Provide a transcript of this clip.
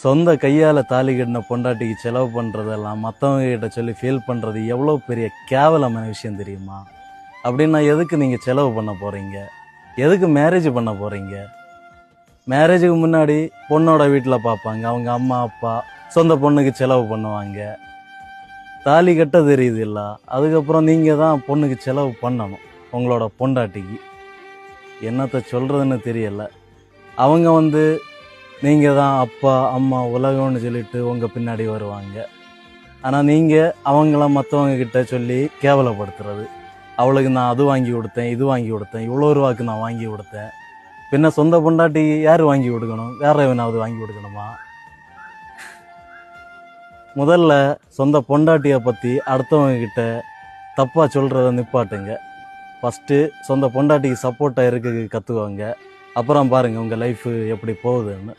சொந்த கையால் தாலி கட்டின பொண்டாட்டிக்கு செலவு பண்ணுறதெல்லாம் மற்றவங்க கிட்ட சொல்லி ஃபீல் பண்ணுறது எவ்வளோ பெரிய கேவலமான விஷயம் தெரியுமா? அப்படின்னா எதுக்கு நீங்கள் செலவு பண்ண போகிறீங்க? எதுக்கு மேரேஜ் பண்ண போகிறீங்க? மேரேஜுக்கு முன்னாடி பொண்ணோட வீட்டில் பார்ப்பாங்க, அவங்க அம்மா அப்பா சொந்த பொண்ணுக்கு செலவு பண்ணுவாங்க. தாலி கட்ட தெரியுது இல்ல, அதுக்கப்புறம் நீங்கள் தான் பொண்ணுக்கு செலவு பண்ணணும். உங்களோட பொண்டாட்டிக்கு என்னத்தை சொல்கிறதுன்னு தெரியல. அவங்க நீங்கள் தான் அப்பா அம்மா உலகம்னு சொல்லிட்டு உங்கள் பின்னாடி வருவாங்க. ஆனால் நீங்கள் அவங்கள மற்றவங்க கிட்ட சொல்லி கேவலப்படுத்துறது. அவளுக்கு நான் அது வாங்கி கொடுத்தேன், இது வாங்கி கொடுத்தேன், இவ்வளோ ரூபாய்க்கு நான் வாங்கி கொடுத்தேன். பின்ன சொந்த பொண்டாட்டி யார் வாங்கி கொடுக்கணும்? வேற எவனாவது வாங்கி கொடுக்கணுமா? முதல்ல சொந்த பொண்டாட்டியை பற்றி அடுத்தவங்க கிட்ட தப்பாக சொல்கிறத நிப்பாட்டுங்க. ஃபஸ்ட்டு சொந்த பொண்டாட்டிக்கு சப்போர்ட்டாக இருக்க கற்றுக்குவாங்க. அப்புறம் பாருங்கள் உங்கள் லைஃபு எப்படி போகுதுன்னு.